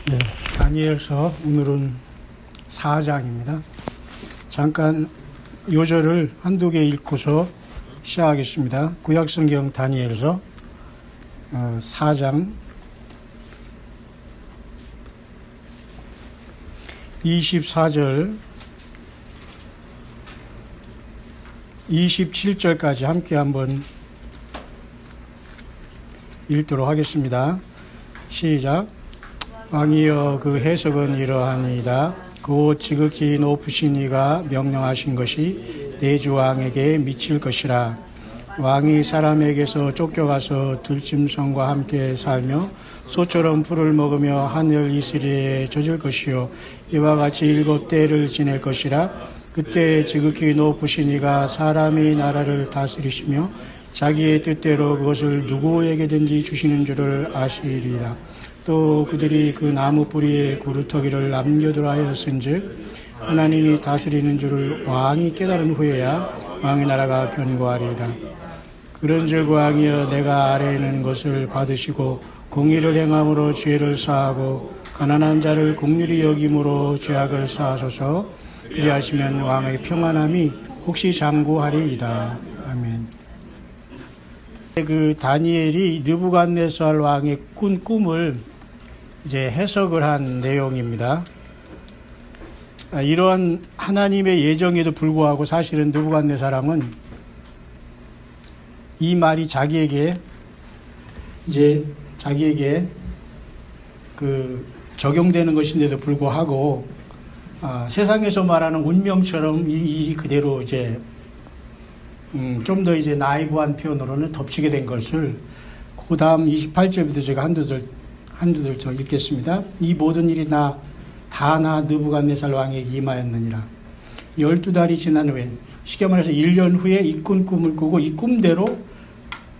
예, 다니엘서 오늘은 4장입니다. 잠깐 요절을 한두 개 읽고서 시작하겠습니다. 구약성경 다니엘서 4장 24절 27절까지 함께 한번 읽도록 하겠습니다. 시작. 왕이여, 그 해석은 이러하니이다. 곧 지극히 높으신 이가 명령하신 것이 내 주 왕에게 미칠 것이라. 왕이 사람에게서 쫓겨가서 들짐승과 함께 살며 소처럼 풀을 먹으며 하늘 이슬에 젖을 것이요, 이와 같이 7대를 지낼 것이라. 그때 지극히 높으신 이가 사람이 나라를 다스리시며 자기의 뜻대로 그것을 누구에게든지 주시는 줄을 아시리라. 또 그들이 그 나무 뿌리에 구루터기를 남겨두라 하였은즉 하나님이 다스리는 줄을 왕이 깨달은 후에야 왕의 나라가 견고하리이다. 그런즉 왕이여, 내가 아래에 있는 것을 받으시고 공의를 행함으로 죄를 사하고 가난한 자를 긍휼히 여김으로 죄악을 사하소서. 그리하시면 왕의 평안함이 혹시 장구하리이다. 아멘. 그 다니엘이 느부갓네살 왕의 꾼 꿈을 이제 해석을 한 내용입니다. 이러한 하나님의 예정에도 불구하고 사실은 느부갓네살 왕은 이 말이 자기에게 그 적용되는 것인데도 불구하고 세상에서 말하는 운명처럼 이 일이 그대로 이제 좀 더 이제 나이브한 표현으로는 덮치게 된 것을 그 다음 28절부터 제가 한두 절 더 읽겠습니다. 이 모든 일이 나 느부갓네살 왕에게 임하였느니라. 12달이 지난 후에, 쉽게 말해서 1년 후에 이 꿈을 꾸고 이 꿈대로,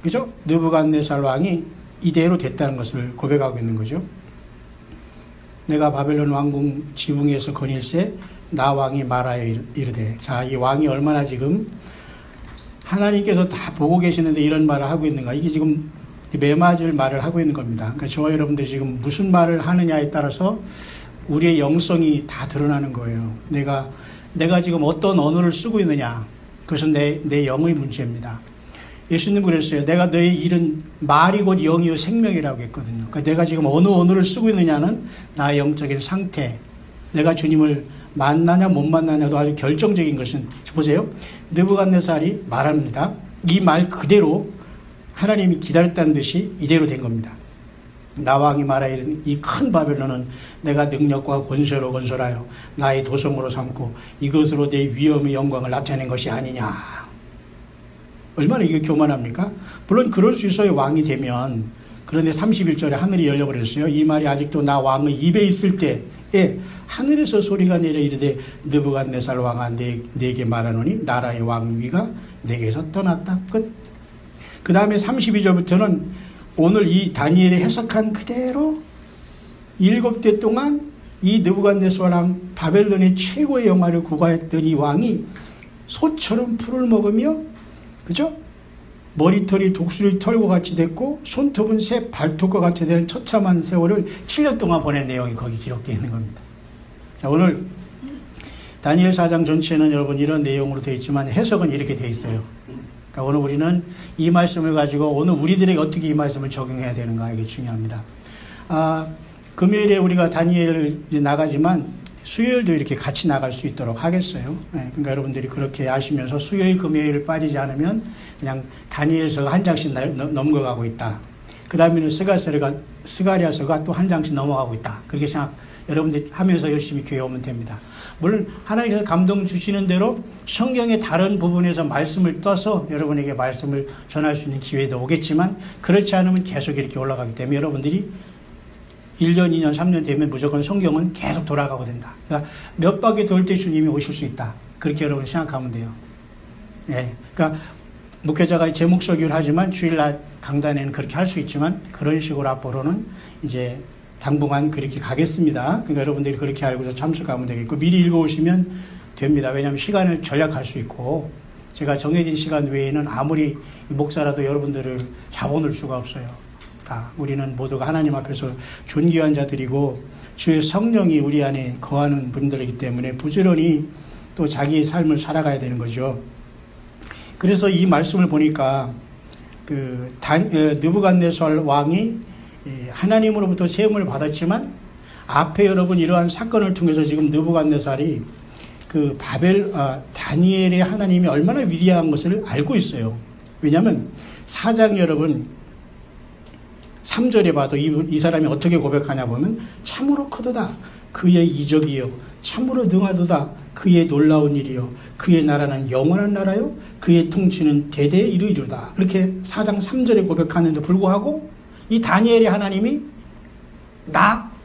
그죠? 느부갓네살 왕이 이대로 됐다는 것을 고백하고 있는 거죠. 내가 바벨론 왕궁 지붕에서 거닐세 나 왕이 말하여 이르되. 자, 이 왕이 얼마나 지금 하나님께서 다 보고 계시는데 이런 말을 하고 있는가. 이게 지금 매맞을 말을 하고 있는 겁니다. 그러니까 저와 여러분들이 지금 무슨 말을 하느냐에 따라서 우리의 영성이 다 드러나는 거예요. 내가 지금 어떤 언어를 쓰고 있느냐. 그것은 내 영의 문제입니다. 예수님 그랬어요. 내가 너의 일은 말이 곧 영이요 생명이라고 했거든요. 그러니까 내가 지금 어느 언어를 쓰고 있느냐는 나의 영적인 상태, 내가 주님을 만나냐 못 만나냐도 아주 결정적인 것은, 보세요. 느부갓네살이 말합니다. 이 말 그대로 하나님이 기다렸다는 듯이 이대로 된 겁니다. 나 왕이 말하이르니 이 큰 바벨론은 내가 능력과 권세로 건설하여 나의 도성으로 삼고 이것으로 내 위엄의 영광을 나타낸 것이 아니냐. 얼마나 이게 교만합니까? 물론 그럴 수 있어요, 왕이 되면. 그런데 31절에 하늘이 열려버렸어요. 이 말이 아직도 나 왕의 입에 있을 때에 하늘에서 소리가 내려 이르되 느부갓네살 왕아, 내게 말하노니 나라의 왕위가 내게서 떠났다. 끝. 그 다음에 32절부터는 오늘 이 다니엘이 해석한 그대로 7대 동안 이 느부갓네살 왕, 바벨론의 최고의 영화를 구가했던 이 왕이 소처럼 풀을 먹으며, 그죠? 머리털이 독수리 털과 같이 됐고 손톱은 새 발톱과 같이 되는 처참한 세월을 7년 동안 보낸 내용이 거기 기록되어 있는 겁니다. 자, 오늘 다니엘 4장 전체는 여러분 이런 내용으로 되어 있지만 해석은 이렇게 되어 있어요. 그러니까 오늘 우리는 이 말씀을 가지고 오늘 우리들에게 어떻게 이 말씀을 적용해야 되는가, 이게 중요합니다. 금요일에 우리가 다니엘을 이제 나가지만 수요일도 이렇게 같이 나갈 수 있도록 하겠어요. 네, 그러니까 여러분들이 그렇게 아시면서 수요일, 금요일을 빠지지 않으면 그냥 다니엘서가 한 장씩 넘어가고 있다. 그 다음에는 스가랴서가 또 한 장씩 넘어가고 있다. 그렇게 여러분들이 하면서 열심히 교회 오면 됩니다. 물론 하나님께서 감동 주시는 대로 성경의 다른 부분에서 말씀을 떠서 여러분에게 말씀을 전할 수 있는 기회도 오겠지만, 그렇지 않으면 계속 이렇게 올라가기 때문에 여러분들이 1년, 2년, 3년 되면 무조건 성경은 계속 돌아가고 된다. 그러니까 몇 바퀴 돌 때 주님이 오실 수 있다. 그렇게 여러분 생각하면 돼요. 예. 그러니까 목회자가 제 목소리를 하지만 주일날 강단에는 그렇게 할 수 있지만 그런 식으로 앞으로는 이제 당분간 그렇게 가겠습니다. 그러니까 여러분들이 그렇게 알고서 참석하면 되겠고 미리 읽어오시면 됩니다. 왜냐하면 시간을 절약할 수 있고 제가 정해진 시간 외에는 아무리 목사라도 여러분들을 잡아놓을 수가 없어요. 다 우리는 모두가 하나님 앞에서 존귀한 자들이고 주의 성령이 우리 안에 거하는 분들이기 때문에 부지런히 또 자기의 삶을 살아가야 되는 거죠. 그래서 이 말씀을 보니까 느부갓네살 왕이 하나님으로부터 세움을 받았지만 앞에 여러분 이러한 사건을 통해서 지금 느부갓네살이 다니엘의 하나님이 얼마나 위대한 것을 알고 있어요. 왜냐하면 4장 여러분 3절에 봐도 이 사람이 어떻게 고백하냐 보면 참으로 크도다 그의 이적이요 참으로 능하도다 그의 놀라운 일이요 그의 나라는 영원한 나라요 그의 통치는 대대에 이르리로다. 이렇게 4장 3절에 고백하는데 불구하고 이 다니엘의 하나님이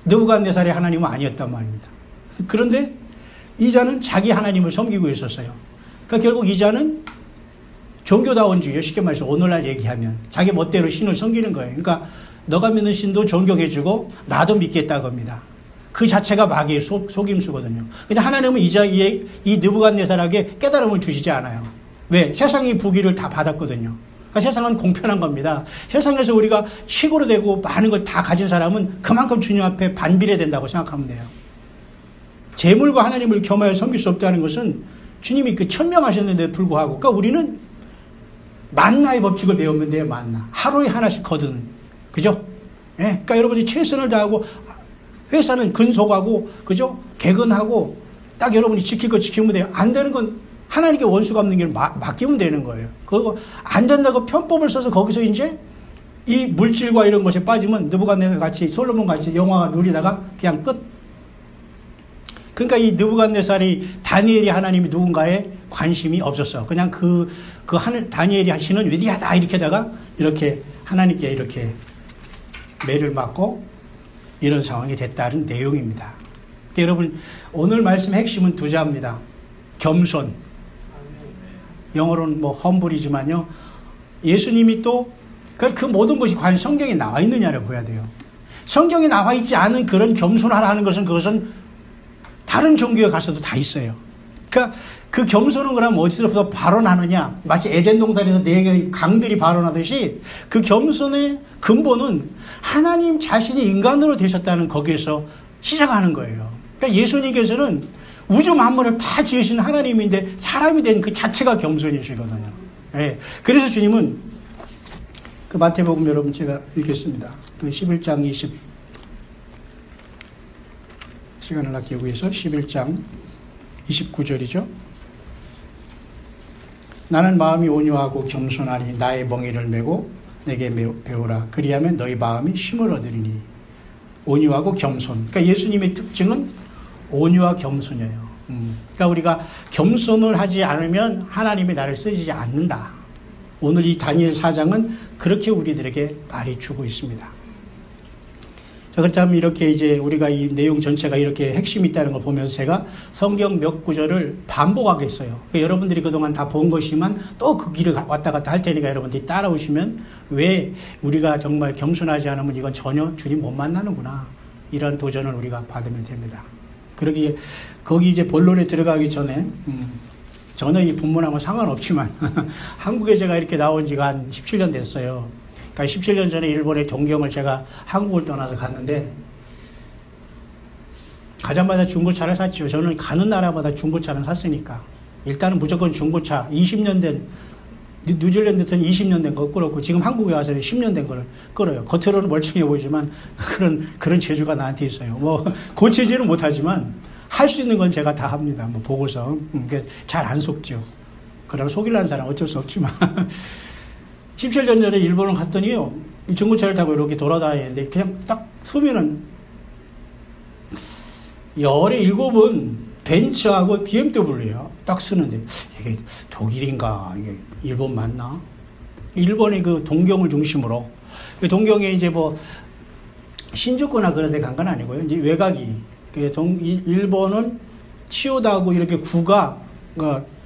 느부갓네살의 하나님은 아니었단 말입니다. 그런데 이 자는 자기 하나님을 섬기고 있었어요. 그러니까 결국 이 자는 종교다원주의예요. 쉽게 말해서 오늘날 얘기하면 자기 멋대로 신을 섬기는 거예요. 그러니까 너가 믿는 신도 존경해주고 나도 믿겠다 겁니다. 그 자체가 마귀의 속임수거든요. 근데 하나님은 이 느부갓네살에게 깨달음을 주시지 않아요. 왜? 세상의 부귀를 다 받았거든요. 그러니까 세상은 공평한 겁니다. 세상에서 우리가 최고로 되고 많은 걸 다 가진 사람은 그만큼 주님 앞에 반비례 된다고 생각하면 돼요. 재물과 하나님을 겸하여 섬길 수 없다는 것은 주님이 천명하셨는데 불구하고, 그러니까 우리는 만나의 법칙을 배우면 돼요. 만나. 하루에 하나씩 거두는. 그죠? 예. 그러니까 여러분이 최선을 다하고 회사는 근속하고, 그죠? 개근하고, 딱 여러분이 지킬 거 지키면 돼요. 안 되는 건 하나님께 원수가 없는 길 맡기면 되는 거예요. 그리고 안 된다고 편법을 써서 거기서 이제 이 물질과 이런 것에 빠지면 느부갓네살 같이 솔로몬 같이 영화가 누리다가 그냥 끝. 그러니까 이 느부갓네살이 다니엘이 하나님이 누군가에 관심이 없었어. 그냥 다니엘이 하시는 위대하다 이렇게다가 이렇게 하나님께 이렇게 매를 맞고 이런 상황이 됐다는 내용입니다. 여러분 오늘 말씀의 핵심은 두 자입니다. 겸손. 영어로는 험블이지만요. 예수님이 또 그 모든 것이 과연 성경에 나와 있느냐를 봐야 돼요. 성경에 나와 있지 않은 그런 겸손하라는 것은 그것은 다른 종교에 가서도 다 있어요. 그러니까 그 겸손은 그럼 어디서부터 발원하느냐? 마치 에덴 동산에서 네 강들이 발원하듯이 그 겸손의 근본은 하나님 자신이 인간으로 되셨다는 거기에서 시작하는 거예요. 그러니까 예수님께서는 우주 만물을 다 지으신 하나님인데 사람이 된 그 자체가 겸손이시거든요. 예. 그래서 주님은 마태복음 여러분 제가 읽겠습니다. 11장 시간을 아끼기 위해서 11장 29절이죠. 나는 마음이 온유하고 겸손하니 나의 멍에를 메고 내게 배우라. 그리하면 너희 마음이 쉼을 얻으리니. 온유하고 겸손. 그러니까 예수님의 특징은 온유와 겸손이에요. 그러니까 우리가 겸손을 하지 않으면 하나님이 나를 쓰지 않는다. 오늘 이 다니엘 4장은 그렇게 우리들에게 말해주고 있습니다. 자, 그렇다면 이렇게 이제 우리가 이 내용 전체가 이렇게 핵심이 있다는 걸 보면서 제가 성경 몇 구절을 반복하겠어요. 그러니까 여러분들이 그동안 다 본 것이지만 또 그 길을 왔다 갔다 할 테니까 여러분들이 따라오시면 왜 우리가 정말 겸손하지 않으면 이건 전혀 주님 못 만나는구나. 이런 도전을 우리가 받으면 됩니다. 그러기에 거기 이제 본론에 들어가기 전에 전혀 이 본문하고 상관없지만 한국에 제가 이렇게 나온 지가 한 17년 됐어요. 그러니까 17년 전에 일본의 동경을 제가 한국을 떠나서 갔는데 가자마자 중고차를 샀죠. 저는 가는 나라마다 중고차는 샀으니까 일단은 무조건 중고차 20년 된 뉴질랜드에서는 20년 된 거 끌었고 지금 한국에 와서는 10년 된 거를 끌어요. 겉으로는 멀쩡해 보이지만 그런 재주가 나한테 있어요. 고치지는 못하지만 할 수 있는 건 제가 다 합니다. 보고서 잘 안 속죠. 그러나 속이려는 사람은 어쩔 수 없지만 17년 전에 일본을 갔더니요. 이 중고차를 타고 이렇게 돌아다니는데 그냥 딱 서면은 17은 벤츠하고 BMW예요. 딱 쓰는데 이게 독일인가 이게 일본 맞나? 일본의 그 동경을 중심으로 동경에 이제 신주쿠나 그런 데 간 건 아니고요. 이제 외곽이 일본은 치오다하고 이렇게 구가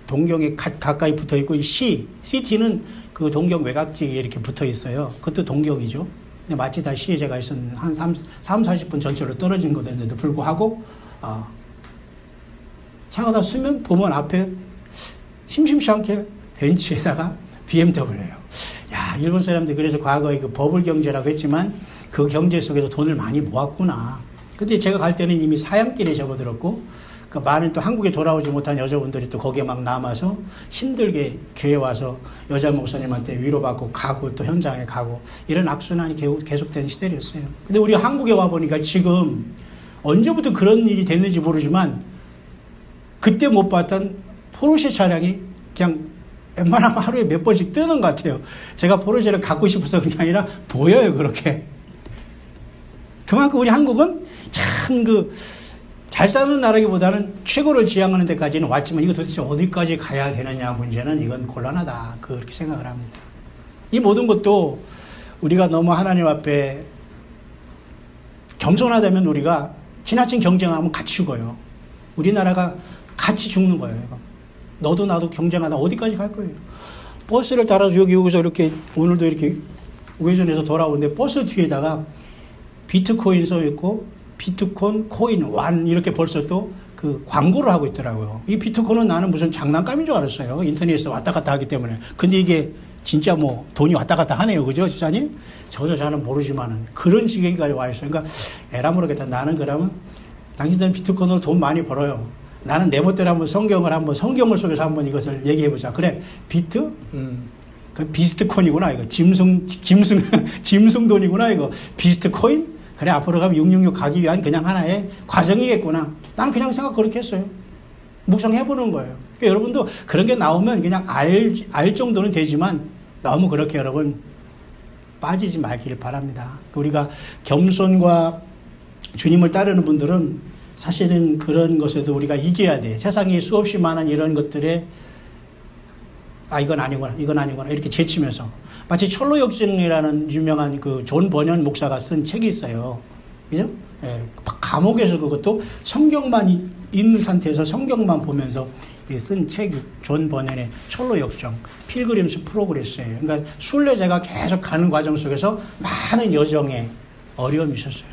동경에 가까이 붙어 있고 이 시티는 그 동경 외곽지에 이렇게 붙어 있어요. 그것도 동경이죠. 근데 마치 다 시에 제가 있었는데 한 40분 전체로 떨어진 거였는데도 불구하고 차가다 쓰면 보면 앞에 심심치 않게 벤츠에다가 BMW예요. 야, 일본 사람들이 그래서 과거에 그 버블 경제라고 했지만 그 경제 속에서 돈을 많이 모았구나. 근데 제가 갈 때는 이미 사양길에 접어들었고, 그 많은 또 한국에 돌아오지 못한 여자분들이 또 거기에 막 남아서 힘들게 교회 와서 여자 목사님한테 위로받고 가고 또 현장에 가고 이런 악순환이 계속된 시대였어요. 근데 우리 한국에 와보니까 지금 언제부터 그런 일이 됐는지 모르지만 그때 못 봤던 포르쉐 차량이 그냥 웬만하면 하루에 몇 번씩 뜨는 것 같아요. 제가 포르쉐를 갖고 싶어서 그게 아니라 보여요, 그렇게. 그만큼 우리 한국은 참 잘 사는 나라기보다는 최고를 지향하는 데까지는 왔지만 이거 도대체 어디까지 가야 되느냐 문제는 이건 곤란하다. 그렇게 생각을 합니다. 이 모든 것도 우리가 너무 하나님 앞에 겸손하다면 우리가 지나친 경쟁하면 같이 죽어요. 우리나라가 같이 죽는 거예요. 너도 나도 경쟁하다 어디까지 갈 거예요. 버스를 따라서 여기서 이렇게 오늘도 이렇게 우회전해서 돌아오는데 버스 뒤에다가 비트코인 써있고 비트콘, 코인, 완 이렇게 벌써 또 그 광고를 하고 있더라고요. 이 비트코인은 나는 무슨 장난감인 줄 알았어요. 인터넷에서 왔다 갔다 하기 때문에. 근데 이게 진짜 뭐 돈이 왔다 갔다 하네요. 그죠, 집사님? 저도 잘은 모르지만은 그런 지경까지 와 있어요. 그러니까 에라 모르겠다. 나는 그러면 당신들은 비트코인으로 돈 많이 벌어요. 나는 내 멋대로 한번 성경을 속에서 한번 이것을 얘기해보자. 그래, 비트? 그 비스트코인이구나, 이거. 짐승 돈이구나, 이거. 비스트코인? 그래, 앞으로 가면 666 가기 위한 그냥 하나의 과정이겠구나. 나는 그냥 생각 그렇게 했어요. 묵상해보는 거예요. 그러니까 여러분도 그런 게 나오면 그냥 알 정도는 되지만 너무 그렇게 여러분 빠지지 말기를 바랍니다. 우리가 겸손과 주님을 따르는 분들은 사실은 그런 것에도 우리가 이겨야 돼. 세상에 수없이 많은 이런 것들에 이건 아니구나, 이건 아니구나 이렇게 제치면서 마치 철로역정이라는 유명한 그 존 버년 목사가 쓴 책이 있어요. 그죠? 예, 감옥에서 그것도 성경만 있는 상태에서 성경만 보면서 쓴 책이 존 버년의 철로역정, 필그림스 프로그레스예요. 그러니까 순례자가 계속 가는 과정 속에서 많은 여정에 어려움이 있었어요.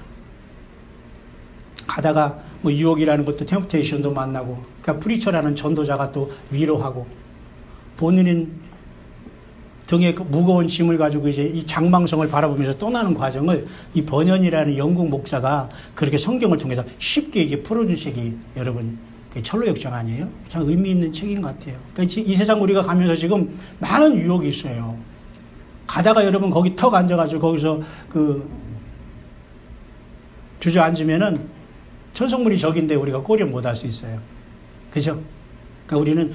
가다가 뭐 유혹이라는 것도 템프테이션도 만나고, 그러니까 프리처라는 전도자가 또 위로하고, 본인은 등에 무거운 짐을 가지고 이제 이 장망성을 바라보면서 떠나는 과정을 이 번연이라는 영국 목사가 그렇게 성경을 통해서 쉽게 이게 풀어준 책이 여러분 철로역정 아니에요? 참 의미 있는 책인 것 같아요. 그러니까 이 세상 우리가 가면서 지금 많은 유혹이 있어요. 가다가 여러분 거기 턱 앉아가지고 거기서 주저앉으면은 천성물이 적인데 우리가 꼬리를 못 할 수 있어요. 그죠? 그러니까 우리는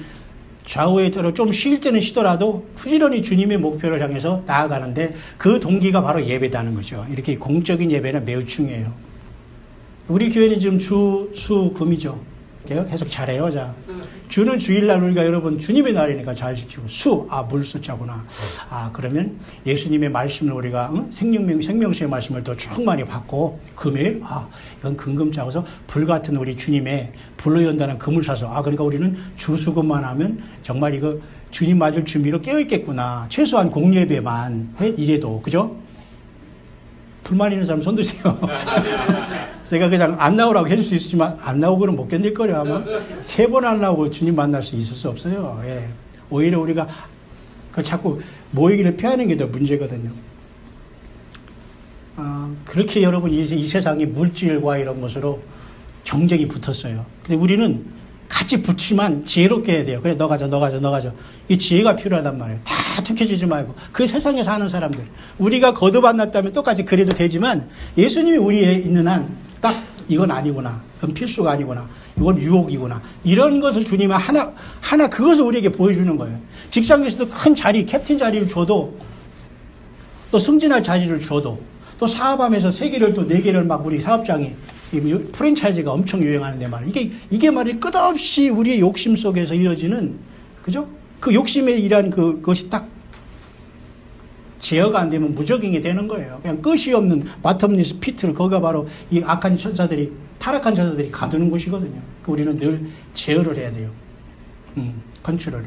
좌우에 들어 좀 쉴 때는 쉬더라도 부지런히 주님의 목표를 향해서 나아가는데 그 동기가 바로 예배다는 거죠. 이렇게 공적인 예배는 매우 중요해요. 우리 교회는 지금 주, 수, 금이죠. 해석 잘해요. 자, 주는 주일날 우리가 여러분 주님의 날이니까 잘 지키고, 수, 물수자구나. 그러면 예수님의 말씀을 우리가 생명수의 말씀을 또 충만히 받고, 금일, 이건 금금자고서 불같은 우리 주님의 불로 연다는 금을 사서, 그러니까 우리는 주수금만 하면 정말 이거 주님 맞을 준비로 깨어있겠구나. 최소한 공예배만 이래도, 그죠? 불만 있는 사람 손 드세요. 제가 그냥 안 나오라고 해줄 수 있지만 안 나오고는 못 견딜 거예요. 아마 3번 안 나오고 주님 만날 수 있을 수 없어요. 예. 오히려 우리가 자꾸 모이기를 피하는 게 더 문제거든요. 그렇게 여러분 이 세상이 물질과 이런 것으로 경쟁이 붙었어요. 근데 우리는 같이 붙지만 지혜롭게 해야 돼요. 그래, 너 가져. 이 지혜가 필요하단 말이에요. 다 툭해지지 말고. 그 세상에 사는 사람들. 우리가 거듭 안 났다면 똑같이 그래도 되지만 예수님이 우리에 있는 한 딱 이건 아니구나. 그건 필수가 아니구나. 이건 유혹이구나. 이런 것을 주님은 하나 그것을 우리에게 보여주는 거예요. 직장에서도 큰 자리, 캡틴 자리를 줘도, 또 승진할 자리를 줘도, 또 사업하면서 3개를 또 4개를 막 우리 사업장이 프랜차이즈가 엄청 유행하는데 말이에요. 이게 말이 끝없이 우리의 욕심 속에서 이어지는, 그죠? 그 욕심에 일한 그것이 딱 제어가 안 되면 무적행이 되는 거예요. 그냥 끝이 없는 바텀리스 피트를, 거기가 바로 이 악한 천사들이, 타락한 천사들이 가두는 곳이거든요. 우리는 늘 제어를 해야 돼요. 컨트롤을.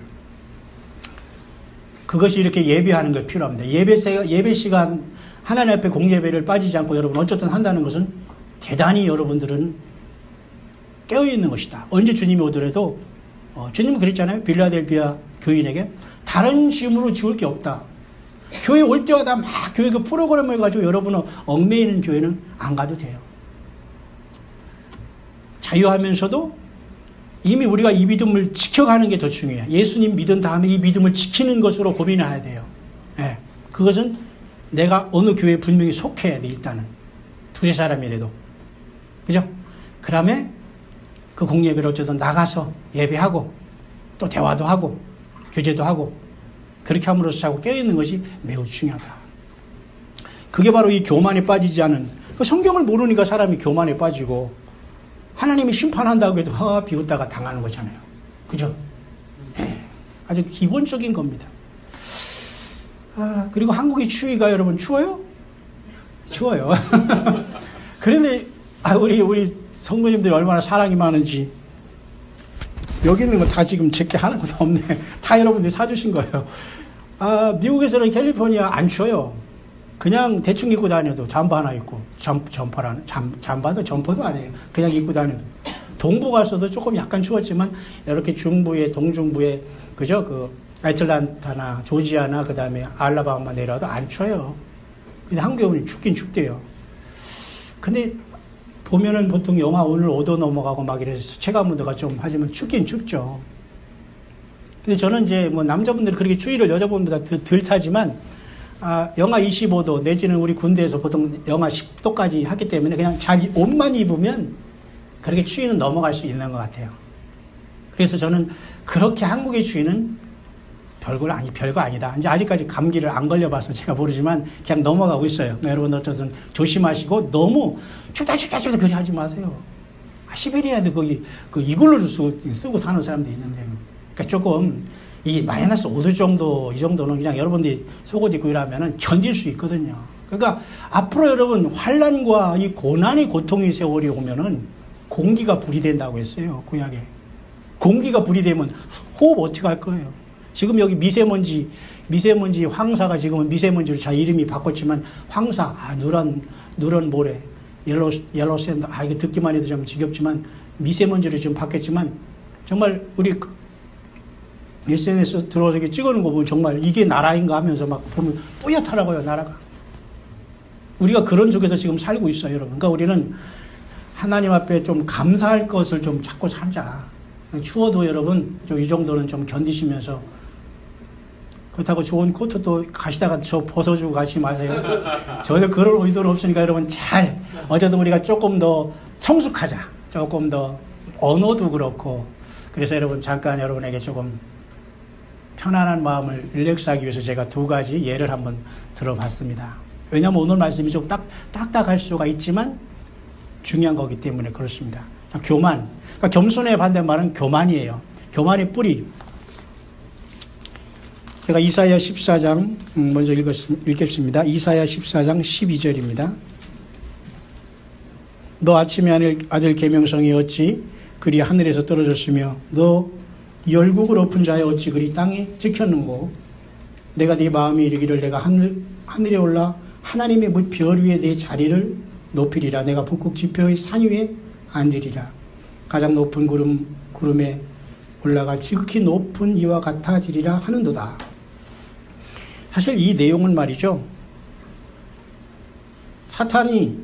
그것이 이렇게 예배하는 게 필요합니다. 예배 시간, 하나님 앞에 공예배를 빠지지 않고 여러분 어쨌든 한다는 것은 대단히 여러분들은 깨어있는 것이다. 언제 주님이 오더라도, 주님은 그랬잖아요. 빌라델비아 교인에게 다른 짐으로 지울 게 없다. 교회 올 때마다 막 교회 그 프로그램을 가지고 여러분은 얽매이는 교회는 안 가도 돼요. 자유하면서도 이미 우리가 이 믿음을 지켜가는 게 더 중요해요. 예수님 믿은 다음에 이 믿음을 지키는 것으로 고민을 해야 돼요. 예. 그것은 내가 어느 교회에 분명히 속해야 돼, 일단은. 두세 사람이라도. 그죠? 그 다음에 그 공예배를 어쨌든 나가서 예배하고 또 대화도 하고 교제도 하고 그렇게 함으로써 자꾸 깨어있는 것이 매우 중요하다. 그게 바로 이 교만에 빠지지 않은, 성경을 모르니까 사람이 교만에 빠지고 하나님이 심판한다고 해도 비웃다가 당하는 거잖아요. 그죠? 네, 아주 기본적인 겁니다. 그리고 한국의 추위가 여러분 추워요? 추워요. 그런데 우리 성도님들이 얼마나 사랑이 많은지. 여기 있는 거 다 지금 제게 하나도 없네. 다 여러분들이 사주신 거예요. 미국에서는 캘리포니아 안 추워요. 그냥 대충 입고 다녀도 잠바 하나 입고, 잠바도 점퍼도 아니에요. 그냥 입고 다녀도. 동부 가서도 조금 약간 추웠지만, 이렇게 중부에, 동중부에, 그죠? 그, 애틀란타나, 조지아나, 그 다음에 알라바마 내려와도 안 추워요. 근데 한국에 오면 춥긴 춥대요. 근데, 보면은 보통 영하 오늘 5도 넘어가고 막 이래서 체감온도가 좀 하지만 춥긴 춥죠. 근데 저는 이제 뭐 남자분들이 그렇게 추위를 여자분보다 덜 타지만, 영하 25도 내지는 우리 군대에서 보통 영하 10도까지 하기 때문에 그냥 자기 옷만 입으면 그렇게 추위는 넘어갈 수 있는 것 같아요. 그래서 저는 그렇게 한국의 추위는 별거 아니다. 이제 아직까지 감기를 안 걸려봐서 제가 모르지만 그냥 넘어가고 있어요. 여러분 어쨌든 조심하시고 너무 춥다 그리 하지 마세요. 시베리아도 거기 그 이글루를 쓰고 사는 사람도 있는데, 그러니까 조금 이 마이너스 5도 정도, 이 정도는 그냥 여러분들이 속옷 입고 이러면은 견딜 수 있거든요. 그러니까 앞으로 여러분 환란과 이 고난의 고통의 세월이 오면은 공기가 불이 된다고 했어요. 구약에. 공기가 불이 되면 호흡 어떻게 할 거예요? 지금 여기 미세먼지 황사가 지금은 미세먼지로 자 이름이 바꿨지만 황사, 누런 모래, 옐로우 샌드, 이거 듣기만 해도 좀 지겹지만 미세먼지로 지금 바뀌었지만 정말 우리 SNS 들어서 찍어놓은 거 보면 정말 이게 나라인가 하면서 막 보면 뿌옇더라고요, 나라가. 우리가 그런 쪽에서 지금 살고 있어요, 여러분. 그러니까 우리는 하나님 앞에 좀 감사할 것을 좀 찾고 살자. 추워도 여러분, 이 정도는 좀 견디시면서. 그렇다고 좋은 코트도 가시다가 저 벗어주고 가시지 마세요. 저희가 그럴 의도는 없으니까 여러분 어쨌든 우리가 조금 더 성숙하자. 조금 더 언어도 그렇고. 그래서 여러분 잠깐 여러분에게 조금 편안한 마음을 릴렉스하기 위해서 제가 두 가지 예를 한번 들어봤습니다. 왜냐하면 오늘 말씀이 좀 딱딱할 수가 있지만 중요한 거기 때문에 그렇습니다. 자, 교만. 그러니까 겸손의 반대말은 교만이에요. 교만의 뿌리. 제가 이사야 14장 먼저 읽겠습니다. 이사야 14장 12절입니다. 너 아침에 아들 계명성이 어찌 그리 하늘에서 떨어졌으며 너 열국을 엎은 자여 어찌 그리 땅에 찍혔는고 내가 네 마음이 이르기를 내가 하늘에 올라 하나님의 별 위에 내 자리를 높이리라. 내가 북극 지표의 산 위에 앉으리라. 가장 높은 구름에 올라가 지극히 높은 이와 같아지리라 하는도다. 사실 이 내용은 말이죠, 사탄이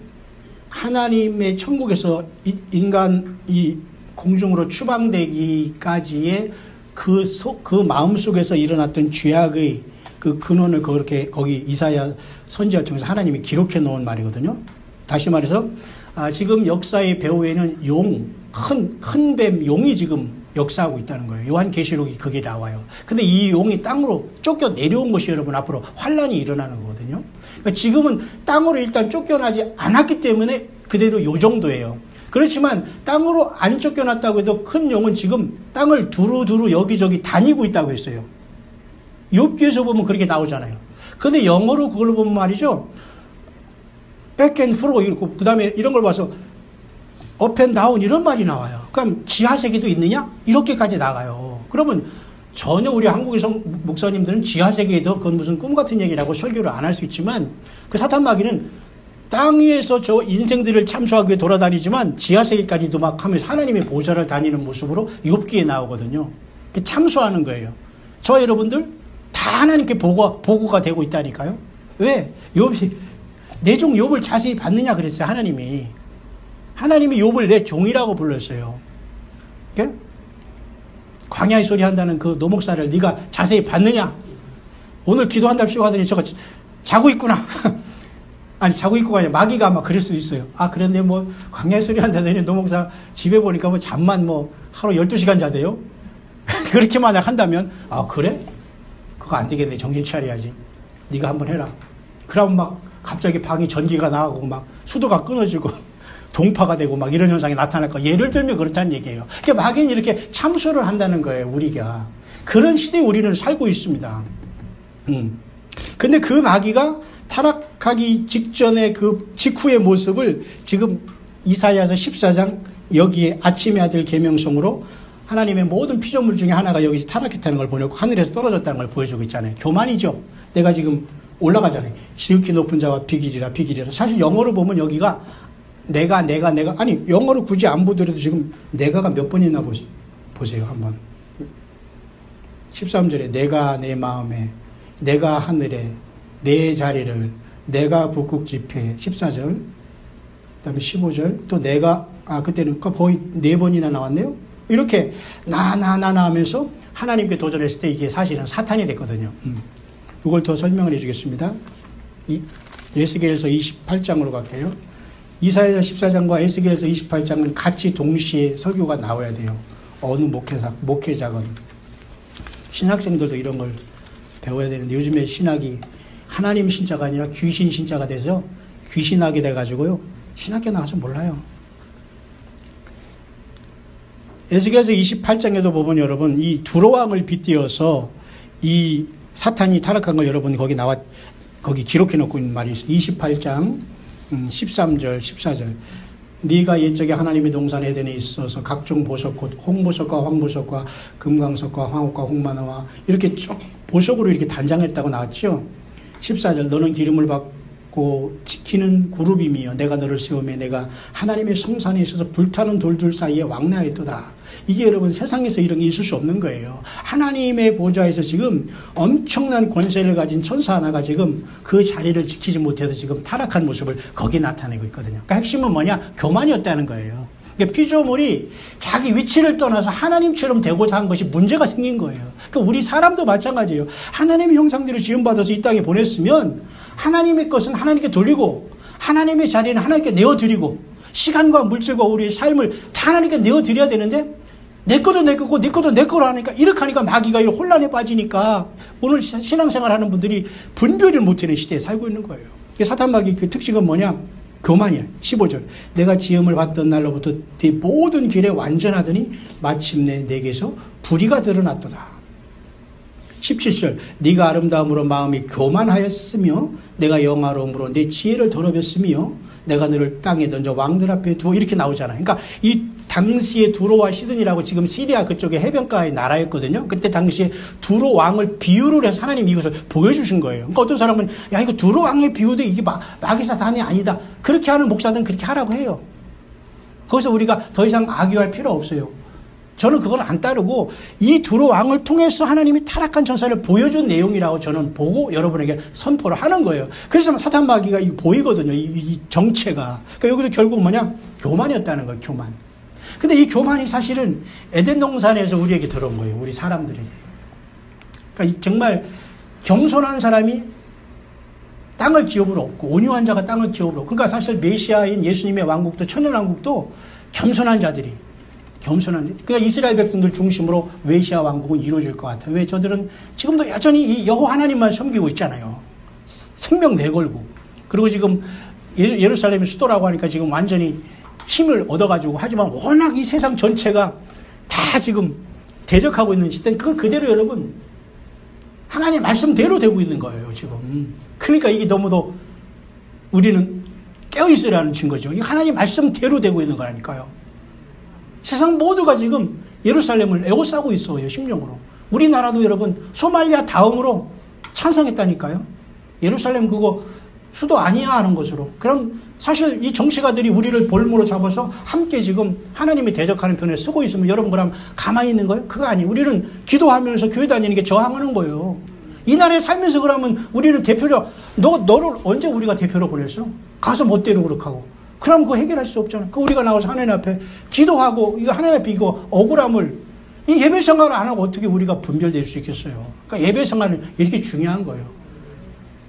하나님의 천국에서 인간 이 공중으로 추방되기까지의 그 마음 속에서 일어났던 죄악의 그 근원을 그렇게 거기 이사야 선지자를 통해서 하나님이 기록해 놓은 말이거든요. 다시 말해서 지금 역사의 배후에는 큰 뱀 용이 지금 역사하고 있다는 거예요. 요한계시록이 그게 나와요. 근데 이 용이 땅으로 쫓겨 내려온 것이 여러분 앞으로 환란이 일어나는 거거든요. 그러니까 지금은 땅으로 일단 쫓겨나지 않았기 때문에 그대로 요 정도예요. 그렇지만 땅으로 안 쫓겨났다고 해도 큰 용은 지금 땅을 두루두루 여기저기 다니고 있다고 했어요. 욥기에서 보면 그렇게 나오잖아요. 근데 영어로 그걸 보면 말이죠, back and fro 이렇고 그 다음에 이런 걸 봐서 up and down 이런 말이 나와요. 그럼 지하세계도 있느냐? 이렇게까지 나가요. 그러면 전혀 우리 한국의 목사님들은 지하세계에도 그건 무슨 꿈 같은 얘기라고 설교를 안 할 수 있지만 그 사탄마귀는 땅 위에서 저 인생들을 참수하기 위해 돌아다니지만 지하세계까지도 막 하면서 하나님의 보좌를 다니는 모습으로 욥기에 나오거든요. 참수하는 거예요. 저와 여러분들 다 다 하나님께 보고가 되고 있다니까요. 왜? 욥이 내 종 욥을 자세히 봤느냐 그랬어요. 하나님이 욥을 내 종이라고 불렀어요. 그러니까 광야의 소리 한다는 그 노목사를 네가 자세히 봤느냐? 오늘 기도한답시고 하더니 저거 자고 있구나. 아니 자고 있고가 아니라 마귀가 아마 그럴 수도 있어요. 아 그런데 뭐 광야의 소리 한다더니 노목사 집에 보니까 뭐 잠만 뭐 하루 12시간 자대요. 그렇게 만약 한다면 아 그래? 그거 안 되겠네. 정신 차려야지. 네가 한번 해라. 그러면 막 갑자기 방이 전기가 나가고 막 수도가 끊어지고 동파가 되고 막 이런 현상이 나타날 거. 예를 들면 그렇다는 얘기예요. 그러니까 마귀는 이렇게 참소를 한다는 거예요. 우리가 그런 시대에 우리는 살고 있습니다. 근데 그 마귀가 타락하기 직전의 그 직후의 모습을 지금 이사야서 14장 여기에 아침의 아들 계명성으로 하나님의 모든 피조물 중에 하나가 여기서 타락했다는 걸 보여주고 하늘에서 떨어졌다는 걸 보여주고 있잖아요. 교만이죠. 내가 지금 올라가잖아요. 지극히 높은 자와 비길이라. 사실 영어로 보면 여기가 내가 아니 영어로 굳이 안 보더라도 지금 내가가 몇 번이나 보세요. 한번 13절에 내가 내 마음에 내가 하늘에 내 자리를 내가 북극 지폐 14절 그 다음에 15절 또 내가 그때는 거의 4번이나 나왔네요. 이렇게 나 하면서 하나님께 도전했을 때 이게 사실은 사탄이 됐거든요. 이걸 더 설명을 해주겠습니다. 에스겔서 28장으로 갈게요. 이사야 14장과 에스겔서 28장은 같이 동시에 설교가 나와야 돼요. 어느 목회자건 신학생들도 이런 걸 배워야 되는데 요즘에 신학이 하나님 신자가 아니라 귀신 신자가 돼서 귀신하게 돼가지고요. 신학교 나와서 몰라요. 에스겔서 28장에도 보면 여러분 이 두로왕을 빗대어서 이 사탄이 타락한 걸 여러분 거기 기록해 놓고 있는 말이 있어요. 28장 13절 14절 네가 옛적에 하나님의 동산 에덴에 있어서 각종 보석 곧 홍보석과 황보석과 금광석과 황옥과 홍마나와 이렇게 쭉 보석으로 이렇게 단장했다고 나왔죠. 14절 너는 기름을 받고 지키는 그룹이며 내가 너를 세우며 내가 하나님의 성산에 있어서 불타는 돌들 사이에 왕래하였도다. 이게 여러분 세상에서 이런 게 있을 수 없는 거예요. 하나님의 보좌에서 지금 엄청난 권세를 가진 천사 하나가 지금 그 자리를 지키지 못해서 지금 타락한 모습을 거기에 나타내고 있거든요. 그러니까 핵심은 뭐냐? 교만이었다는 거예요. 그러니까 피조물이 자기 위치를 떠나서 하나님처럼 되고자 한 것이 문제가 생긴 거예요. 그러니까 우리 사람도 마찬가지예요. 하나님의 형상대로 지음받아서 이 땅에 보냈으면 하나님의 것은 하나님께 돌리고 하나님의 자리는 하나님께 내어드리고 시간과 물질과 우리의 삶을 다 하나님께 내어드려야 되는데 내 것도 내 거고 내 것도 내 거로 하니까 이렇게 하니까 마귀가 이런 혼란에 빠지니까 오늘 신앙생활 하는 분들이 분별을 못하는 시대에 살고 있는 거예요. 사탄 마귀 그 특징은 뭐냐? 교만이야. 15절 내가 지음을 받던 날로부터 네 모든 길에 완전하더니 마침내 내게서 불의가 드러났도다. 17절 네가 아름다움으로 마음이 교만하였으며 내가 영화로움으로 내 지혜를 더럽혔으며 내가 너를 땅에 던져 왕들 앞에 두어 이렇게 나오잖아요. 그러니까 이 당시에 두로와 시드니라고 지금 시리아 그쪽에 해변가의 나라였거든요. 그때 당시에 두로 왕을 비유를 해서 하나님이 이것을 보여주신 거예요. 그러니까 어떤 사람은 야 이거 두로 왕의 비유도 이게 마귀사탄이 아니다. 그렇게 하는 목사들은 그렇게 하라고 해요. 거기서 우리가 더 이상 악유할 필요 없어요. 저는 그걸 안 따르고 이 두로 왕을 통해서 하나님이 타락한 천사를 보여준 내용이라고 저는 보고 여러분에게 선포를 하는 거예요. 그래서 사탄 마귀가 이거 보이거든요. 이 정체가. 그러니까 여기도 결국 뭐냐? 교만이었다는 거예요. 교만. 근데 이 교만이 사실은 에덴 동산에서 우리에게 들어온 거예요. 우리 사람들에게. 그러니까 정말 겸손한 사람이 땅을 기업으로 얻고 온유한 자가 땅을 기업으로 얻고 그러니까 사실 메시아인 예수님의 왕국도 천년왕국도 겸손한 자들이 그러니까 이스라엘 백성들 중심으로 메시아 왕국은 이루어질 것 같아요. 왜? 저들은 지금도 여전히 이 여호와 하나님만 섬기고 있잖아요. 생명 내걸고. 그리고 지금 예루살렘이 수도라고 하니까 지금 완전히 힘을 얻어가지고 하지만 워낙 이 세상 전체가 다 지금 대적하고 있는 시대는 그건 그대로 여러분 하나님 말씀대로 되고 있는 거예요. 지금. 그러니까 이게 너무도 우리는 깨어있으라는 증거죠. 이게 하나님 말씀대로 되고 있는 거라니까요. 세상 모두가 지금 예루살렘을 에워싸고 있어요. 심령으로. 우리나라도 여러분 소말리아 다음으로 찬성했다니까요. 예루살렘 그거 수도 아니야 하는 것으로. 그럼 사실 이 정치가들이 우리를 볼모로 잡아서 함께 지금 하나님이 대적하는 편에 쓰고 있으면 여러분 그럼 가만히 있는 거예요? 그거 아니에요. 우리는 기도하면서 교회 다니는 게 저항하는 거예요. 이 나라에 살면서 그러면 우리는 대표로, 너를 언제 우리가 대표로 보냈어? 가서 멋대로 그렇게 하고. 그럼 그거 해결할 수 없잖아. 우리가 나와서 하나님 앞에 기도하고, 이거 하나님 앞에 이거 억울함을, 이 예배 생활을 안 하고 어떻게 우리가 분별될 수 있겠어요? 그러니까 예배 생활은 이렇게 중요한 거예요.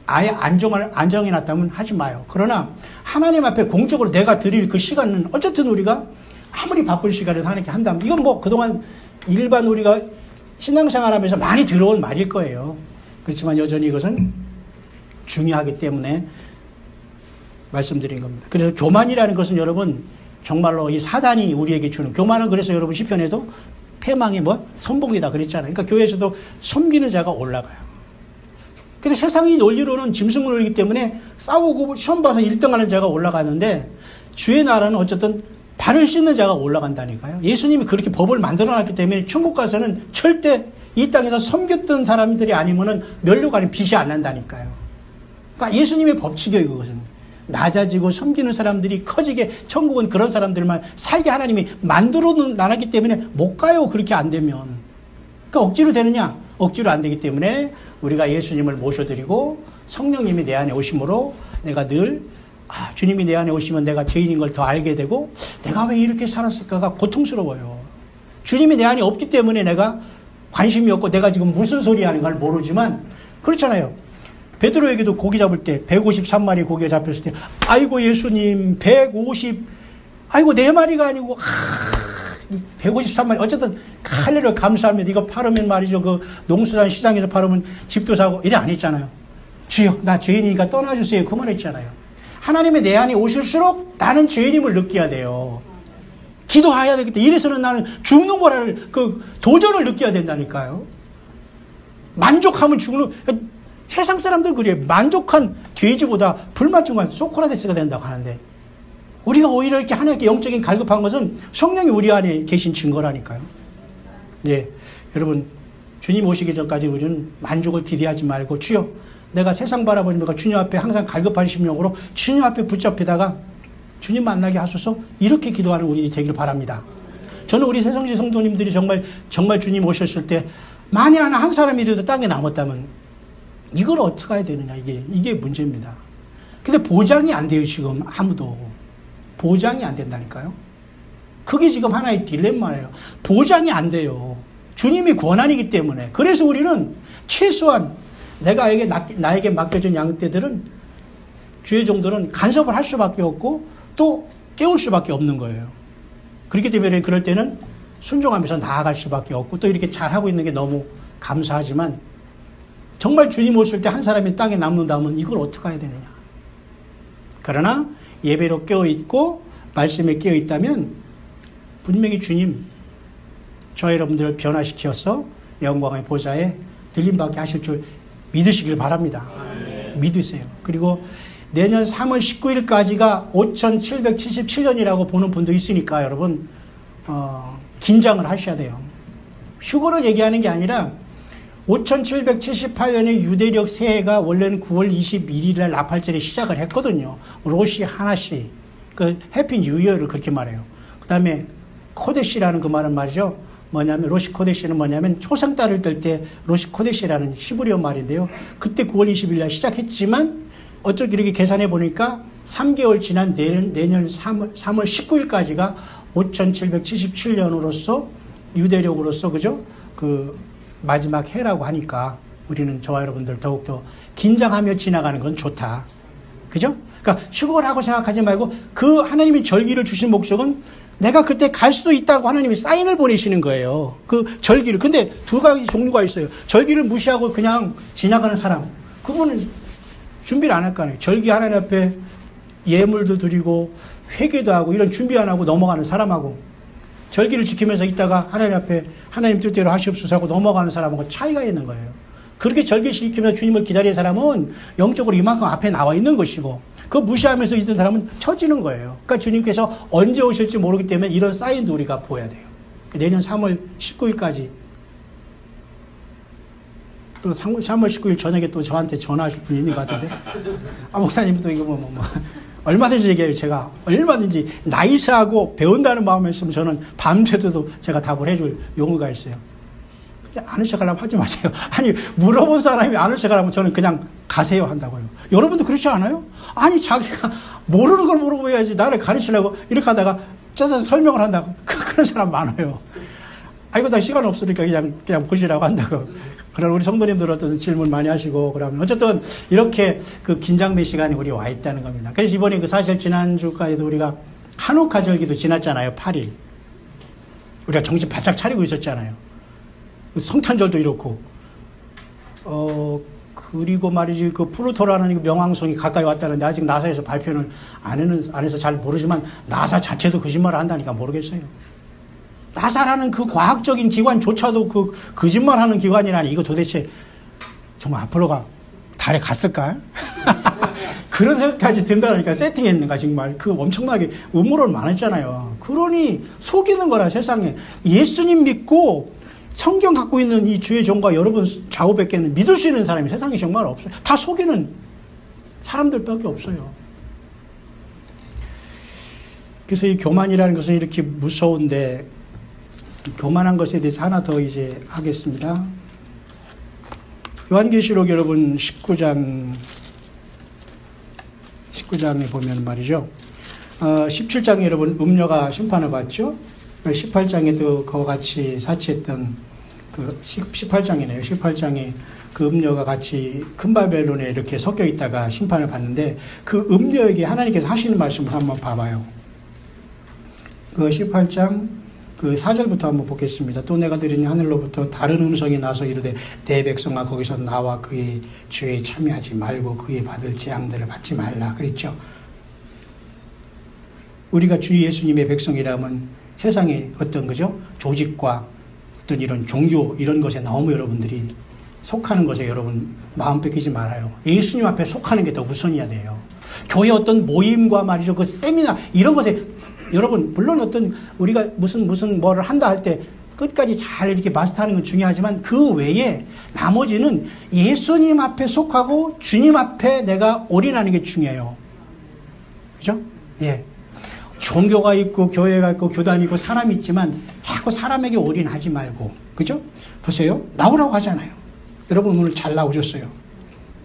아예 안정해놨다면 하지 마요. 그러나 하나님 앞에 공적으로 내가 드릴 그 시간은 어쨌든 우리가 아무리 바쁜 시간을 하나님께 한다면, 이건 뭐 그동안 일반 우리가 신앙생활 하면서 많이 들어온 말일 거예요. 그렇지만 여전히 이것은 중요하기 때문에 말씀드린 겁니다. 그래서 교만이라는 것은 여러분 정말로 이 사단이 우리에게 주는, 교만은 그래서 여러분 시편에도 패망의 선봉이다 그랬잖아요. 그러니까 교회에서도 섬기는 자가 올라가요. 근데 세상이 논리로는 짐승을 놀기 때문에 싸우고 시험 봐서 1등하는 자가 올라가는데, 주의 나라는 어쨌든 발을 씻는 자가 올라간다니까요. 예수님이 그렇게 법을 만들어놨기 때문에 천국 가서는 절대 이 땅에서 섬겼던 사람들이 아니면은 멸류관에 빛이 안 난다니까요. 그러니까 예수님의 법칙이에요, 그것은. 낮아지고 섬기는 사람들이 커지게, 천국은 그런 사람들만 살게 하나님이 만들어 놨기 때문에 못 가요, 그렇게 안 되면. 그러니까 억지로 되느냐? 억지로 안 되기 때문에 우리가 예수님을 모셔드리고 성령님이 내 안에 오심으로 내가 늘 주님이 내 안에 오시면 내가 죄인인 걸 더 알게 되고, 내가 왜 이렇게 살았을까가 고통스러워요. 주님이 내 안에 없기 때문에 내가 관심이 없고 내가 지금 무슨 소리 하는 걸 모르지만, 그렇잖아요. 베드로에게도 고기 잡을 때 153마리 고기가 잡혔을 때, 아이고 예수님 아이고 4마리가 아니고 153마리. 어쨌든 할례를 감사합니다. 이거 팔으면 말이죠, 그 농수산 시장에서 팔으면 집도 사고 이래 안 했잖아요. 주여 나 죄인이니까 떠나주세요, 그 말 했잖아요. 하나님의 내 안에 오실수록 나는 죄인임을 느껴야 돼요. 기도해야 되겠다. 이래서는 나는 죽는 거라는 그 도전을 느껴야 된다니까요. 만족하면 죽는, 세상 사람들 그래. 만족한 돼지보다 불만족한 소크라테스가 된다고 하는데, 우리가 오히려 이렇게 하나님께 영적인 갈급한 것은 성령이 우리 안에 계신 증거라니까요. 네, 여러분 주님 오시기 전까지 우리는 만족을 기대하지 말고, 주여 내가 세상 바라보니까 주님 앞에 항상 갈급한 심령으로 주님 앞에 붙잡히다가 주님 만나게 하소서, 이렇게 기도하는 우리 되기를 바랍니다. 저는 우리 새성시 성도님들이 정말 주님 오셨을 때 만에 하나 한 사람이라도 땅에 남았다면 이걸 어떻게 해야 되느냐, 이게 문제입니다. 근데 보장이 안 돼요. 지금 아무도 보장이 안 된다니까요. 그게 지금 하나의 딜레마예요. 보장이 안 돼요. 주님이 권한이기 때문에. 그래서 우리는 최소한 나에게 맡겨진 양떼들은, 주의 종들은 간섭을 할 수밖에 없고 또 깨울 수밖에 없는 거예요. 그렇기 때문에 그럴 때는 순종하면서 나아갈 수밖에 없고, 또 이렇게 잘하고 있는 게 너무 감사하지만, 정말 주님 오실 때 한 사람이 땅에 남는다면 이걸 어떻게 해야 되느냐. 그러나 예배로 깨어있고 말씀에 깨어있다면 분명히 주님 저 여러분들을 변화시켜서 영광의 보좌에 들림받게 하실 줄 믿으시길 바랍니다. 믿으세요. 그리고 내년 3월 19일까지가 5777년이라고 보는 분도 있으니까 여러분 긴장을 하셔야 돼요. 휴거를 얘기하는 게 아니라 5778년의 유대력 새해가 원래는 9월 21일 날 나팔절에 시작을 했거든요. 로시 하나시, 그 해피 뉴 이어를 그렇게 말해요. 그 다음에 코데시라는 그 말은 말이죠. 뭐냐면, 로시 코데시는 뭐냐면 초상달을 뜰 때 로시 코데시라는 히브리어 말인데요. 그때 9월 20일 날 시작했지만 어쩌기 이렇게 계산해 보니까 3개월 지난 내년 3월 19일까지가 5777년으로서 유대력으로서, 그죠? 그 마지막 해라고 하니까 우리는 저와 여러분들 더욱더 긴장하며 지나가는 건 좋다. 그죠? 그러니까 휴거라고 생각하지 말고, 그 하나님이 절기를 주신 목적은 내가 그때 갈 수도 있다고 하나님이 사인을 보내시는 거예요. 그 절기를. 근데 두 가지 종류가 있어요. 절기를 무시하고 그냥 지나가는 사람. 그거는 준비를 안 할 거 아니에요. 절기 하나님 앞에 예물도 드리고 회개도 하고 이런 준비 안 하고 넘어가는 사람하고, 절기를 지키면서 있다가 하나님 앞에 하나님 뜻대로 하시옵소서 하고 넘어가는 사람하고 차이가 있는 거예요. 그렇게 절기 지키면서 주님을 기다리는 사람은 영적으로 이만큼 앞에 나와 있는 것이고, 그 무시하면서 있던 사람은 처지는 거예요. 그러니까 주님께서 언제 오실지 모르기 때문에 이런 사인도 우리가 보여야 돼요. 내년 3월 19일까지 또 3월 19일 저녁에 또 저한테 전화하실 분이 있는 것 같은데, 목사님도 이거 얼마든지 얘기해요. 제가 얼마든지 나이스하고 배운다는 마음이 있으면 저는 밤새도록 제가 답을 해줄 용의가 있어요. 아는 척 하려면 하지 마세요. 아니, 물어본 사람이 아는 척 하려면 저는 그냥 가세요 한다고요. 여러분도 그렇지 않아요? 아니, 자기가 모르는 걸 물어봐야지 나를 가르치려고 이렇게 하다가 짜서 설명을 한다고. 그런 사람 많아요. 아이고, 나 시간 없으니까 그냥 보시라고 한다고. 그런 우리 성도님들 어떤 질문 많이 하시고, 그러면 어쨌든 이렇게 그 긴장된 시간이 우리 와 있다는 겁니다. 그래서 이번에 그 사실 지난주까지도 우리가 한옥가 절기도 지났잖아요. 8일. 우리가 정신 바짝 차리고 있었잖아요. 성탄절도 이렇고. 그리고 말이지, 그 플루토라는 그 명왕성이 가까이 왔다는데 아직 나사에서 발표를 안 해서 잘 모르지만 나사 자체도 거짓말을 한다니까 모르겠어요. 나사라는 그 과학적인 기관조차도 그 거짓말하는 기관이라니, 이거 도대체 정말 아폴로가 달에 갔을까? 그런 생각까지 든다니까. 세팅했는가 정말. 그 엄청나게 음모론 많았잖아요. 그러니 속이는 거라, 세상에. 예수님 믿고 성경 갖고 있는 이 주의 종과 여러분 좌우밖에는 믿을 수 있는 사람이 세상에 정말 없어요. 다 속이는 사람들밖에 없어요. 그래서 이 교만이라는 것은 이렇게 무서운데, 교만한 것에 대해서 하나 더 이제 하겠습니다. 요한계시록 여러분 19장에 보면 말이죠. 17장에 여러분 음녀가 심판을 받죠. 18장에도 그와 같이 사치했던 그 18장이네요. 18장에 그 음녀가 같이 큰 바벨론에 이렇게 섞여 있다가 심판을 받는데, 그 음녀에게 하나님께서 하시는 말씀을 한번 봐봐요. 그 18장 그 4절부터 한번 보겠습니다. 또 내가 들으니 하늘로부터 다른 음성이 나서 이르되, 내 백성아 거기서 나와 그의 죄에 참여하지 말고 그의 받을 재앙들을 받지 말라 그랬죠. 우리가 주 예수님의 백성이라면 세상에 어떤 거죠? 조직과 어떤 이런 종교 이런 것에 너무 여러분들이 속하는 것에 여러분 마음 뺏기지 말아요. 예수님 앞에 속하는 게 더 우선이어야 돼요. 교회 어떤 모임과 말이죠, 그 세미나 이런 것에 여러분, 물론 어떤 우리가 무슨 뭐를 한다 할 때 끝까지 잘 이렇게 마스터하는 건 중요하지만 그 외에 나머지는 예수님 앞에 속하고 주님 앞에 내가 올인하는 게 중요해요. 그죠? 예. 종교가 있고 교회가 있고 교단이 있고 사람이 있지만 자꾸 사람에게 올인하지 말고. 그죠? 보세요. 나오라고 하잖아요. 여러분 오늘 잘 나오셨어요.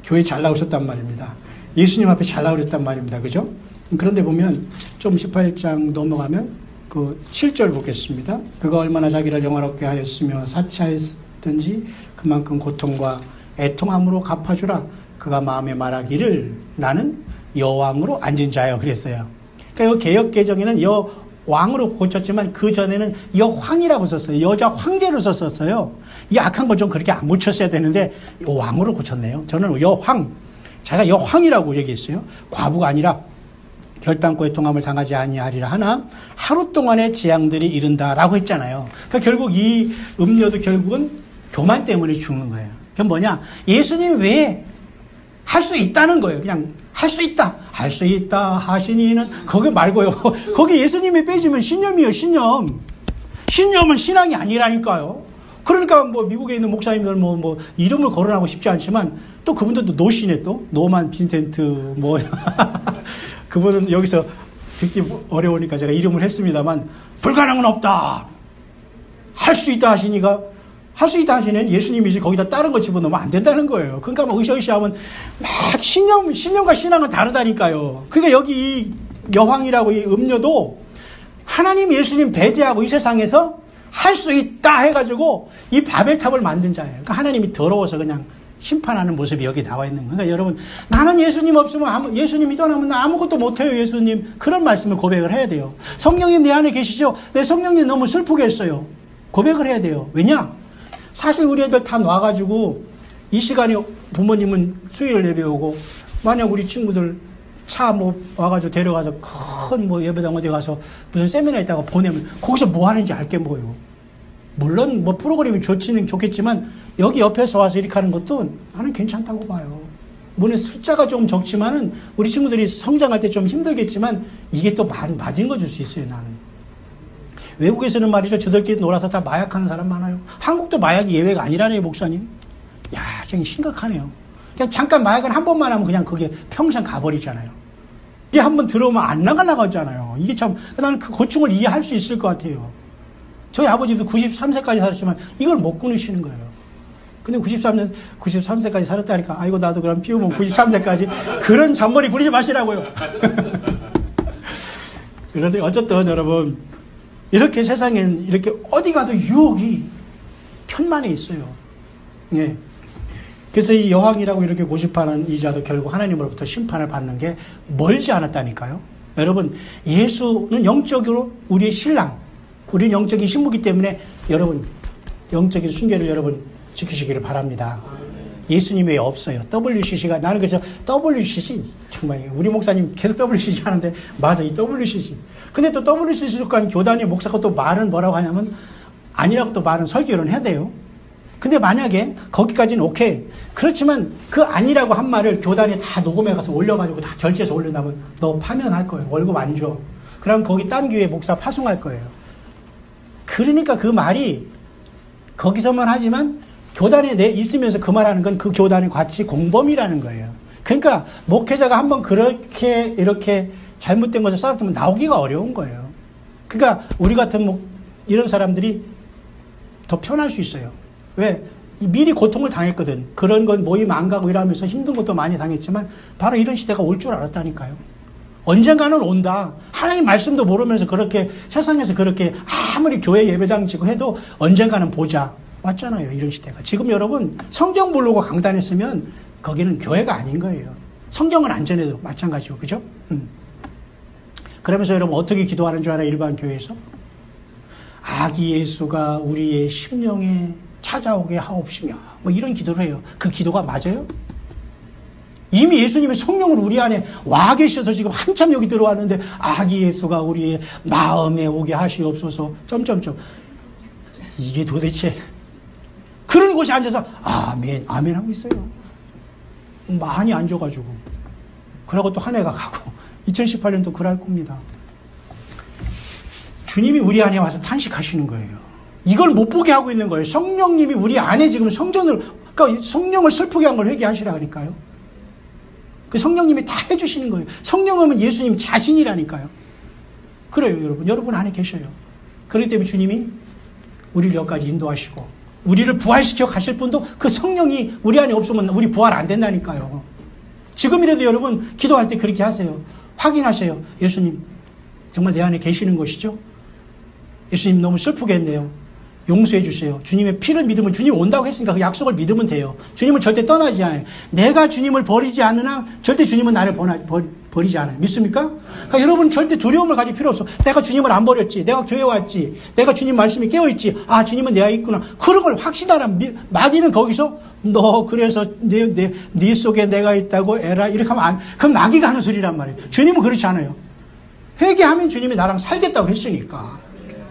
교회 잘 나오셨단 말입니다. 예수님 앞에 잘 나오셨단 말입니다. 그죠? 그런데 보면 좀 18장 넘어가면 그 7절 보겠습니다. 그가 얼마나 자기를 영화롭게 하였으며 사치하였든지 그만큼 고통과 애통함으로 갚아주라. 그가 마음에 말하기를 나는 여왕으로 앉은 자여 그랬어요. 그러니까 개역 개정에는 여왕으로 고쳤지만 그 전에는 여황이라고 썼어요. 여자 황제로 썼었어요. 이 악한 걸 좀 그렇게 안 묻혔어야 되는데 여왕으로 고쳤네요. 저는 여황, 제가 여황이라고 얘기했어요. 과부가 아니라 결단코 애통함을 당하지 아니하리라 하나 하루 동안의 재앙들이 이른다라고 했잖아요. 그러니까 결국 이 음료도 결국은 교만 때문에 죽는 거예요. 그건 뭐냐? 예수님 외에 할 수 있다는 거예요. 그냥 할 수 있다. 할 수 있다 하시니는 거기 말고요. 거기 예수님이 빼지면 신념이에요. 신념. 신념은 신앙이 아니라니까요. 그러니까 뭐 미국에 있는 목사님들 뭐 이름을 거론하고 싶지 않지만 또 그분들도 노시네 또. 노만 빈센트 뭐 그분은 여기서 듣기 어려우니까 제가 이름을 했습니다만 불가능은 없다. 할 수 있다 하시니까 할 수 있다 하시는 예수님이지 거기다 다른 거 집어넣으면 안 된다는 거예요. 그러니까 막 으쌰으쌰하면 막 신념과 신앙은 다르다니까요. 그러니까 여기 이 여황이라고 이 음료도 하나님 예수님 배제하고 이 세상에서 할 수 있다 해가지고 이 바벨탑을 만든 자예요. 그러니까 하나님이 더러워서 그냥 심판하는 모습이 여기 나와 있는 거예요. 그러니까 여러분 나는 예수님 없으면 예수님이 떠나면 나 아무것도 못해요 예수님. 그런 말씀을 고백을 해야 돼요. 성령님 내 안에 계시죠? 내 성령님 너무 슬프게 했어요. 고백을 해야 돼요. 왜냐? 사실 우리 애들 다 놔가지고 이 시간에 부모님은 수요일 예배 오고 만약 우리 친구들 차 뭐 와가지고 데려가서 큰 뭐 예배당 어디 가서 무슨 세미나 있다가 보내면 거기서 뭐 하는지 알게 뭐예요. 물론 뭐 프로그램이 좋겠지만 여기 옆에서 와서 이렇게 하는 것도 나는 괜찮다고 봐요. 물론 숫자가 좀 적지만은 우리 친구들이 성장할 때 좀 힘들겠지만 이게 또 맞은 거 줄 수 있어요 나는. 외국에서는 말이죠 저들끼리 놀아서 다 마약하는 사람 많아요. 한국도 마약이 예외가 아니라네요 목사님. 야 정말 심각하네요. 그냥 잠깐 마약은 한 번만 하면 그냥 그게 평생 가버리잖아요. 이게 한번 들어오면 안 나가려고 하잖아요. 이게 참 나는 그 고충을 이해할 수 있을 것 같아요. 저희 아버지도 93세까지 살았지만 이걸 못 끊으시는 거예요. 근데 93세까지 살았다니까, 아이고, 나도 그럼 피우면 93세까지. 그런 잔머리 부리지 마시라고요. 그런데 어쨌든 여러분, 이렇게 세상엔 이렇게 어디 가도 유혹이 편만에 있어요. 예. 그래서 이 여왕이라고 이렇게 고집하는 이자도 결국 하나님으로부터 심판을 받는 게 멀지 않았다니까요. 여러분, 예수는 영적으로 우리의 신랑, 우리는 영적인 신부기 때문에 여러분, 영적인 순결을 여러분 지키시기를 바랍니다. 예수님 외에 없어요. WCC가, 나는 그래서 WCC, 정말 우리 목사님 계속 WCC 하는데, 맞아, 이 WCC. 근데 또 WCC 속한 교단의 목사가 또 말은 뭐라고 하냐면, 아니라고 또 말은 설교를 해야 돼요. 근데 만약에 거기까지는 오케이. 그렇지만 그 아니라고 한 말을 교단에 다 녹음해 가서 올려가지고 다 결제해서 올려놓으면 너 파면할 거예요. 월급 안 줘. 그럼 거기 딴 교회 목사 파송할 거예요. 그러니까 그 말이 거기서만 하지만 교단에 있으면서 그 말하는 건 그 교단의 가치 공범이라는 거예요. 그러니까 목회자가 한번 그렇게 이렇게 잘못된 것을 쌓았으면 나오기가 어려운 거예요. 그러니까 우리 같은 이런 사람들이 더 편할 수 있어요. 왜? 미리 고통을 당했거든. 그런 건 모임 안 가고 일하면서 힘든 것도 많이 당했지만 바로 이런 시대가 올 줄 알았다니까요. 언젠가는 온다. 하나님 말씀도 모르면서 그렇게 세상에서 그렇게 아무리 교회 예배당 지고 해도 언젠가는 보자. 왔잖아요. 이런 시대가. 지금 여러분 성경 모르고 강단했으면 거기는 교회가 아닌 거예요. 성경을 안 전해도 마찬가지고. 그죠? 그러면서 여러분 어떻게 기도하는 줄 알아요? 일반 교회에서? 아기 예수가 우리의 심령에 찾아오게 하옵시며 뭐 이런 기도를 해요. 그 기도가 맞아요? 이미 예수님의 성령을 우리 안에 와 계셔서 지금 한참 여기 들어왔는데 아기 예수가 우리의 마음에 오게 하시옵소서 점점점. 이게 도대체 그런 곳에 앉아서 아멘 아멘 하고 있어요. 많이 앉아가지고 그러고 또 한 해가 가고 2018년도 그럴 겁니다. 주님이 우리 안에 와서 탄식하시는 거예요. 이걸 못 보게 하고 있는 거예요. 성령님이 우리 안에 지금 그러니까 성령을 슬프게 한 걸 회개하시라니까요. 그 성령님이 다 해주시는 거예요. 성령은 예수님 자신이라니까요. 그래요, 여러분. 여러분 안에 계셔요. 그렇기 때문에 주님이 우리를 여기까지 인도하시고 우리를 부활시켜 가실 분도 그 성령이 우리 안에 없으면 우리 부활 안 된다니까요. 지금이라도 여러분 기도할 때 그렇게 하세요. 확인하세요. 예수님 정말 내 안에 계시는 것이죠? 예수님 너무 슬프게 했네요. 용서해 주세요. 주님의 피를 믿으면 주님 온다고 했으니까 그 약속을 믿으면 돼요. 주님은 절대 떠나지 않아요. 내가 주님을 버리지 않는 한 절대 주님은 나를 버리지 않아요. 믿습니까? 그러니까 여러분 절대 두려움을 가질 필요 없어. 내가 주님을 안 버렸지. 내가 교회 왔지. 내가 주님 말씀에 깨어있지. 아 주님은 내가 있구나. 그런 걸 확신하란 마귀는 거기서 너 그래서 네 속에 내가 있다고 에라 이렇게 하면 그럼 마귀가 하는 소리란 말이에요. 주님은 그렇지 않아요. 회개하면 주님이 나랑 살겠다고 했으니까.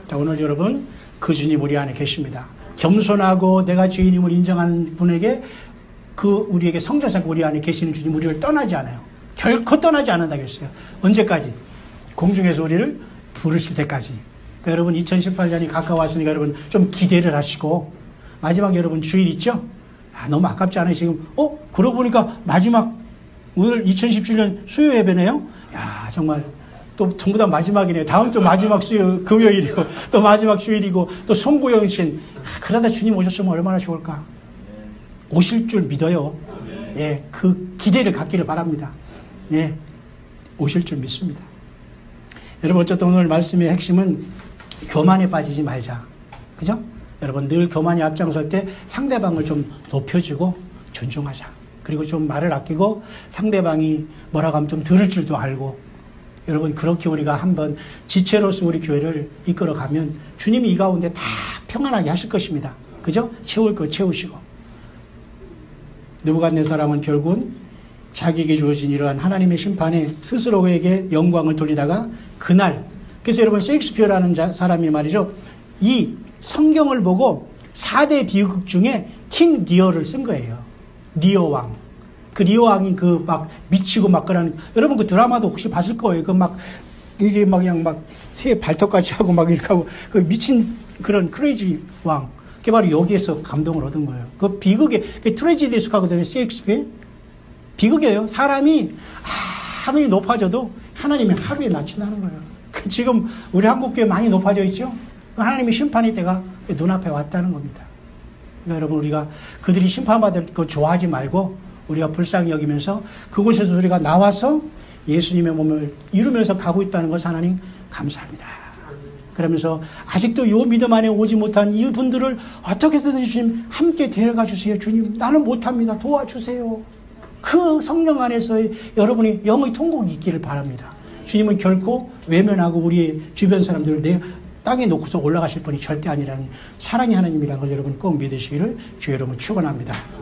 자 오늘 여러분 그 주님 우리 안에 계십니다. 겸손하고 내가 주인임을 인정하는 분에게 우리에게 성전사고 우리 안에 계시는 주님 우리를 떠나지 않아요. 결코 떠나지 않는다고 했어요. 언제까지? 공중에서 우리를 부르실 때까지. 그러니까 여러분 2018년이 가까웠으니까 여러분 좀 기대를 하시고 마지막 여러분 주일 있죠? 너무 아깝지 않아요 지금? 그러고 보니까 마지막 오늘 2017년 수요 예배네요? 야 정말 또 전부 다 마지막이네요. 다음 주 마지막 금요일이고 또 마지막 주일이고 또 송구영신. 그러다 주님 오셨으면 얼마나 좋을까. 오실 줄 믿어요. 예, 그 기대를 갖기를 바랍니다. 예, 오실 줄 믿습니다. 여러분 어쨌든 오늘 말씀의 핵심은 교만에 빠지지 말자. 그죠? 여러분 늘 교만이 앞장설 때 상대방을 좀 높여주고 존중하자. 그리고 좀 말을 아끼고 상대방이 뭐라고 하면 좀 들을 줄도 알고. 여러분 그렇게 우리가 한번 지체로서 우리 교회를 이끌어가면 주님이 이 가운데 다 평안하게 하실 것입니다. 그죠? 채울 거 채우시고. 느부갓네살은 결국은 자기에게 주어진 이러한 하나님의 심판에 스스로에게 영광을 돌리다가 그날 그래서 여러분 셰익스피어라는 사람이 말이죠. 이 성경을 보고 4대 비극 중에 킹 리어를 쓴 거예요. 리어 왕. 그 리오 왕이 막 미치고 막 그러는 여러분 그 드라마도 혹시 봤을 거예요. 이게 그냥 새 발톱까지 하고 막 이렇게 하고 그 미친 그런 크레이지 왕. 그게 바로 여기에서 감동을 얻은 거예요. 그 비극에 트레지디에 속하거든요. 셰익스피어. 비극이에요. 사람이 아무리 높아져도 하나님이 하루에 낯이 나는 거예요. 지금 우리 한국교회 많이 높아져 있죠? 하나님의 심판의 때가 눈앞에 왔다는 겁니다. 그러니까 여러분, 우리가 그들이 심판받을 거 좋아하지 말고 우리가 불쌍히 여기면서 그곳에서 우리가 나와서 예수님의 몸을 이루면서 가고 있다는 것을 하나님 감사합니다. 그러면서 아직도 요 믿음 안에 오지 못한 이분들을 어떻게 해서든 주님 함께 데려가 주세요. 주님, 나는 못합니다. 도와주세요. 그 성령 안에서의 여러분이 영의 통곡이 있기를 바랍니다. 주님은 결코 외면하고 우리의 주변 사람들을 내 땅에 놓고서 올라가실 분이 절대 아니라는 사랑의 하나님이라는 걸 여러분 꼭 믿으시기를 주의 이름으로 축원합니다.